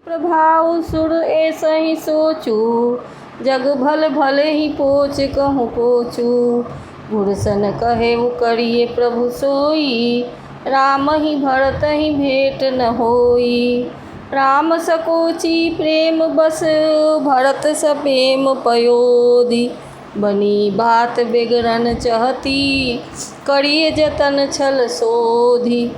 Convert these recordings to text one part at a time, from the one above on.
प्रभाव सुर ऐसा ही सोचू, जग भल भले ही पोच कहूँ पोचू। गुरसन कहे वो करिए प्रभु सोई, राम ही भरत ही भेंट न होई। राम सकोची प्रेम बस, भरत सप्रेम पयोधि। बनी बात बिगड़न चहती, करिए जतन छल सोधि।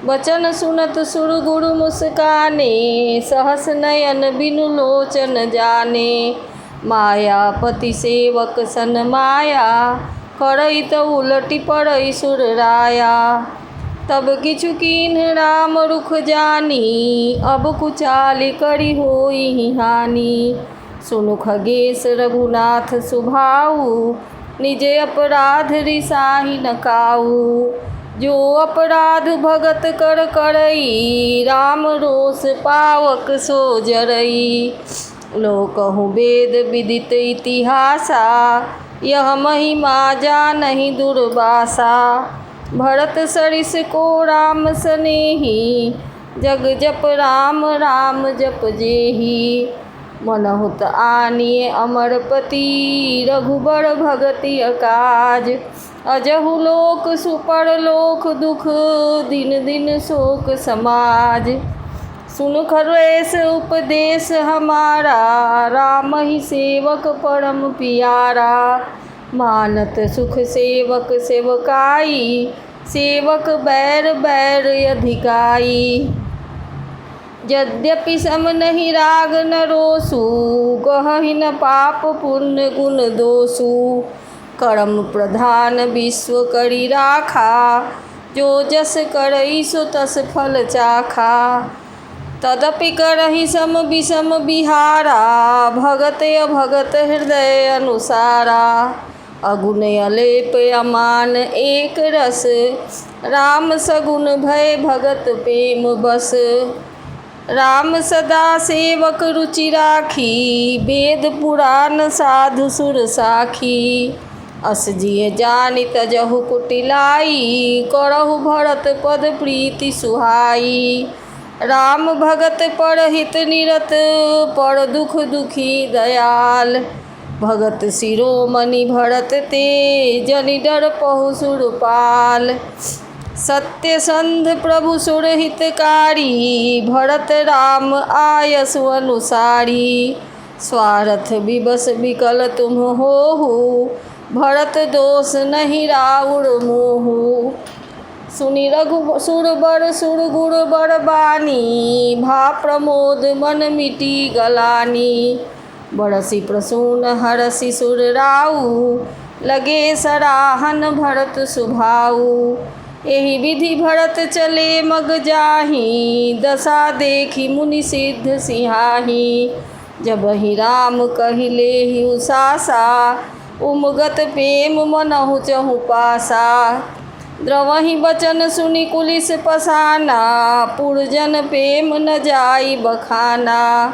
वचन सुनत सुर गुरु मुस्काने, सहस नयन बिनु लोचन जाने। मायापति सेवक सन माया, करई त उलटि पड़ई सुर राया। तब किछु कीन्ह राम रुख जानी, अब कुचाली करी होई हानि। सुनु खगेश रघुनाथ सुभाऊ, निजे अपराध रिसाही न काऊ। जो अपराध भगत कर करई, राम रोष पावक सो जरई। लो कहूँ वेद विदित इतिहासा, यह महिमा जानहि दुर्वासा। भरत सरिस को राम सनेही, जग जप राम राम जप जेही। मनहुत आनिए अमरपति, रघुबर भगति अकाज। अजहु लोक सुपरलोक दुख, दिन दिन शोक समाज। सुन खरवेश उपदेश हमारा, राम ही सेवक परम पियारा। मानत सुख सेवक सेवकाई, सेवक बैर बैर अधिकाई। यद्यपि सम नहीं राग न रोसु, गहहि न पाप पुण्य गुण दोषु। कर्म प्रधान विश्व करी राखा, जो जस करई सो तस फल चाखा। तदपि करहि सम विषम बिहारा, भगत अभगत हृदय अनुसारा। अगुण अलेप अमान एक रस, राम सगुण भय भगत प्रेम बस। राम सदा सेवक रुचि राखी, वेद पुराण साधु सुर साखी। अस जिय जानि तजहु कुटिलाई, करहु भरत पद प्रीति सुहाई। राम भगत परहित निरत, पर दुख दुखी दयाल। भगत शिरोमणि भरत ते, जनि डर पहु सुरपाल। सत्यसंध प्रभु सुरहितकारी, भरत राम आयसु अनुसारी। स्वार्थ विवश विकल तुम होहु, भरत दोष नहीं राउर मोहु। सुनि रघु सुरबर सुर गुर बर बानी, भा प्रमोद मन मिटी गलानी। बरसी प्रसून हरसि सुर राऊ, लगे सराहन भरत सुभाऊ। एहि विधि भरत चले मग जाहि, दशा देखी मुनि सिद्ध सिहाहि। जबहि राम कहि लेहि उसासा, उमगत प्रेम मनहु चहु पासा। द्रवहि बचन सुनि कुलिस पसाना, पुरजन प्रेम न जाई बखाना।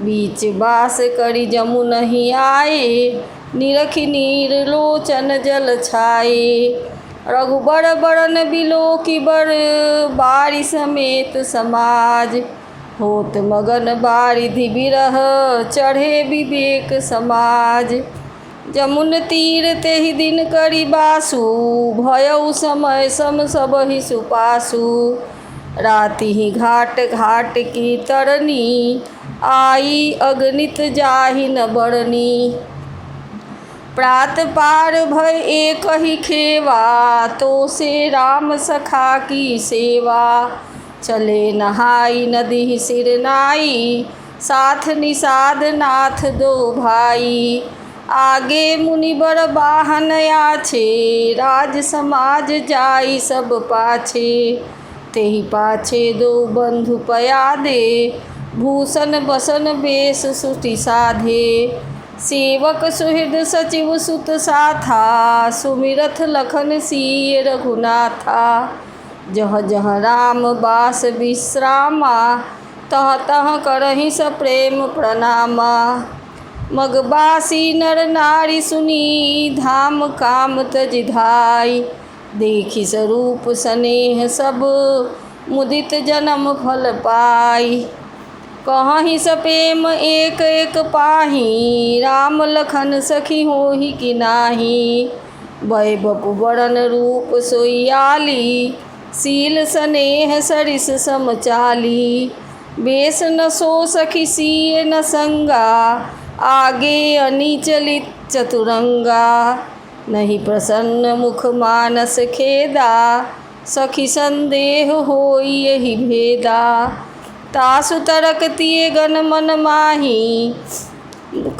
बीच बास करि जमु नहीं आए, निरखि नीर लोचन जल छाए। रघुबर बरन बिलोकि बर, बारि समेत समाज। होत मगन बारिधि बिरह, चढ़े विवेक समाज। जमुन तीर तेहि दिन करि बासु, भयउ समय सम सबहि सुपासु। रातिहि घाट घाट की तरनी, आई अगणित जाहि न बरनी। प्रात पार भय एक ही खेवा, तो से राम सखा की सेवा। चले नहाई नदी सिर नाई, साथ निषाद नाथ दो भाई। आगे मुनिबर बाहन आछे, राज समाज जाई सब पाछे। तेहि पाछे दो बंधु पयादे, भूषण बसन बेश सुटि साधे। सेवक सुहृद सचिव सुत साथा, सुमिरथ लखन सिय रघुनाथा। जह जह राम बास विश्रामा, तह तह करहि सप्रेम प्रणामा। मगबासी नर नारी सुनी, धाम काम तज धाई। देखि स्वरूप स्नेह सब, मुदित जन्म फल पाई। कहीं सपेम एक एक पाही, राम लखन सखी होहि कि नाही। भय बपु बरन रूप सोइयाली, सील स्नेह सरिस समचाली। बेस न सो सखी सिय न संगा, आगे अनिचलित चतुरंगा। नहीं प्रसन्न मुख मानस खेदा, सखी संदेह होई यही भेदा। तासु तरक तिए गन मन माही,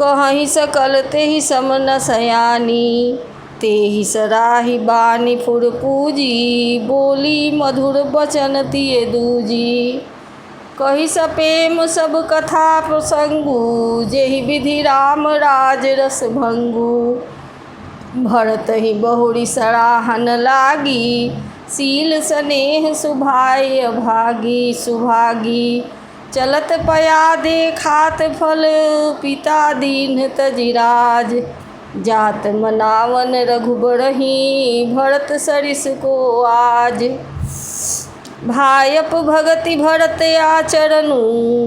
कहीं सकल तेहि सम न सयानी। तेहि सराहि बानी फुर पूजी, बोली मधुर बचन तिए दूजी। कही सपेम सब कथा प्रसंगु, जेहि विधि राम राज रस भंगु। भरत ही बहुरी सराहन लागी, सील स्नेह सुभाय अभागी सुभागी। चलत पया देखात फल, पिता दीन तजिराज। जात मनावन रघुबरही, भरत सरिस को आज। भायप भगति भरत आचरनु,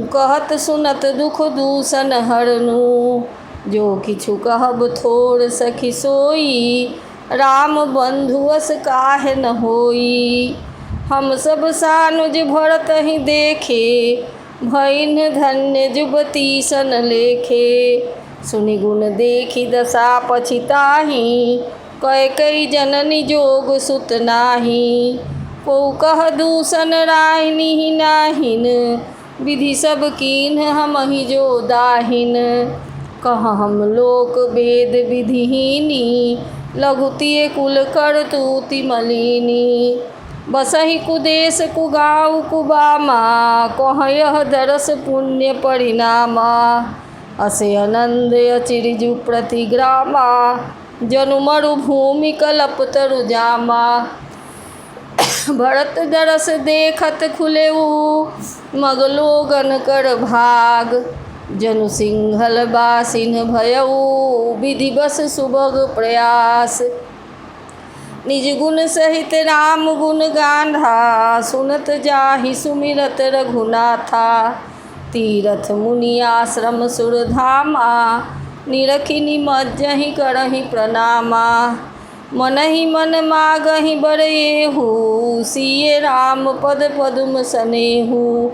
कहत सुनत दुख दूषण हरनु। जो किछु कहब थोर सखी सोई, राम बंधुअस काहे न होई। हम सब सानुज भरत ही देखे, भईन धन्य जुबती सन लेखे। सुनि गुण देखी दशा पछिताही, कैकेयी जननी जोग सुत नाही। को कह दूषण राहिनी नाहिन, विधि सब कीन्ह हमहि जो दाहिन। कह हम लोक वेद विधिहीनी, लघुतिय कुल करतूति मलिनी। बसहि कुदेश कुगाँव कुबामा, कह यह दरस पुण्य परिणामा। असे आनंद अचिरिजु प्रतिग्रामा, जनु मरुभूमि कलप तरु जामा। भरत दरस देखत खुलेऊ, मग लोगन कर भाग। जनु सिंहल बासिन भयऊ, विधि बस सुभग प्रयास। निज गुण सहित राम गुण गांधा, सुनत जाहि सुमिरत रघुनाथा। तीरथ मुनि आश्रम सुरधामा, निरखि निमज्जहि करहि प्रणामा। मनहि मन मागहि बर येहू, सिय राम पद पदुम सनेहू।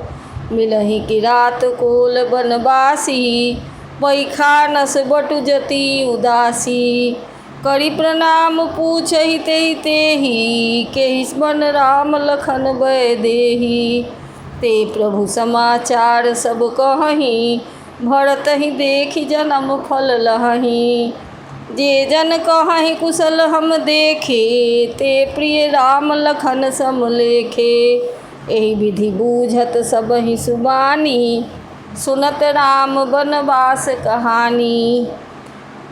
मिलहि किरात कोल बनवासी, पैखानस बटु जति उदासी। करि प्रणाम पूछहि तेहि तेहि, केहि बन राम लखन भय देहि। ते प्रभु समाचार सब कहहि, भरत ही देखि जन्म फल लहहि। जे जन कहहि कुशल हम देखे, ते प्रिय राम लखन सम लेखे। एहि विधि बूझत सबहि सुबानी, सुनत राम बनवास कहानी।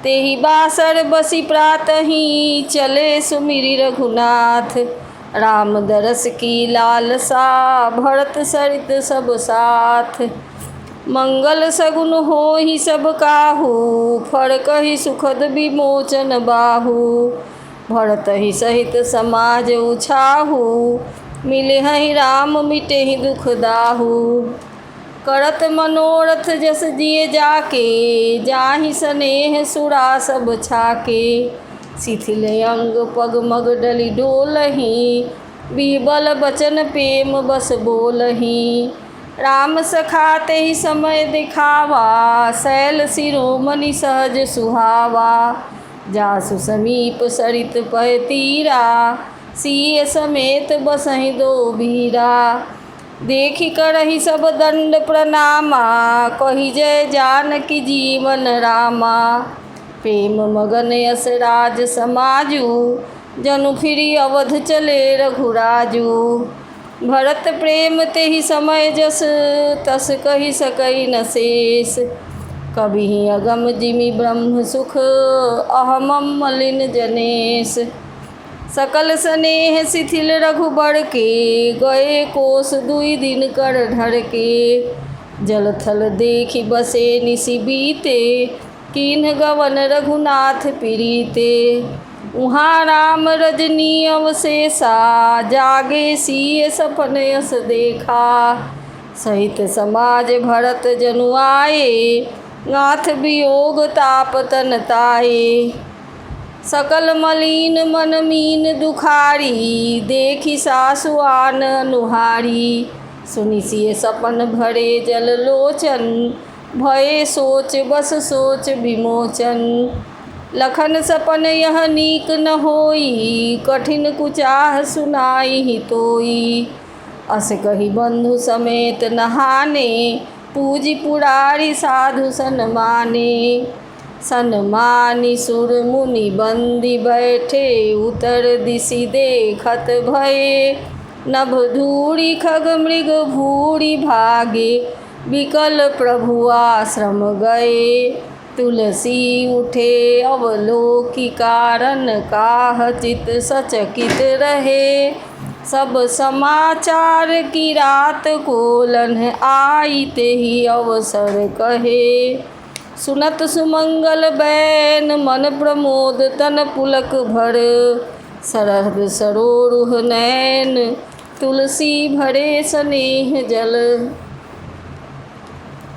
तेहि बासर बसी प्रातहि, चले सुमिरि रघुनाथ। राम दरस की लालसा, भरत सरित सब साथ। मंगल सगुन होहि सब काहू, फरकहि सुखद विमोचन बाहू। भरत ही सहित समाज उछाहू, मिलहि राम मिटेहि दुख दाहू। करत मनोरथ जस जिय जाके, जाहि स्नेह सुरा सब छाके। शिथिल अंग पग मग डलि डोलहि, बीबल बचन प्रेम बस बोलहि। राम सखा तेहि समय दिखावा, शैल शिरोमणि सहज सुहावा। जासु समीप सरित पय तीरा, सिय समेत बसहि दो बीरा। देखि करहि सब दंड प्रणामा, कहि जय जानकी जीवन रामा। प्रेम मगन यस राज समाजू, जनु फिरि अवध चले रघुराजू। भरत प्रेम तेहि समय जस, तस कहि सकई न शेष। कबिहि अगम जिमि ब्रह्म सुख, अहमम मलिन जनेश। सकल स्नेह शिथिल रघुबर के, गए कोस दुई दिन कर ढर के। जल थल देखि बसे निसि बीते, कीन्ह गवन रघुनाथ प्रीते। उहाँ राम रजनी अवशेषा, जागे सिय सपन यस देखा। सहित समाज भरत जनु आए, नाथ वियोग ताप तन ताए। सकल मलिन मन मीन दुखारी, देखी सासु आन अनुहारी। सुनि सिय सपन भरे जल लोचन, भये सोच बस सोच विमोचन। लखन सपन यह नीक न होई, कठिन कुचाह सुनाई हितोई। अस कही बंधु समेत नहाने, पूजी पुरारी साधु सन्माने। सन्मानी सुर मुनि बंदी बैठे, उत्तर दिशि देखत भये। नभ धूरी खग मृग भूरी भागे, विकल प्रभु आश्रम गए। तुलसी उठे अवलोकी कारण, काह चित सचकित रहे। सब समाचार की रात कोलन, आई तेहि अवसर कहे। सुनत सुमंगल बैन मन प्रमोद, तन पुलक भर। सरहद सरोरुह नैन, तुलसी भरे स्नेह जल।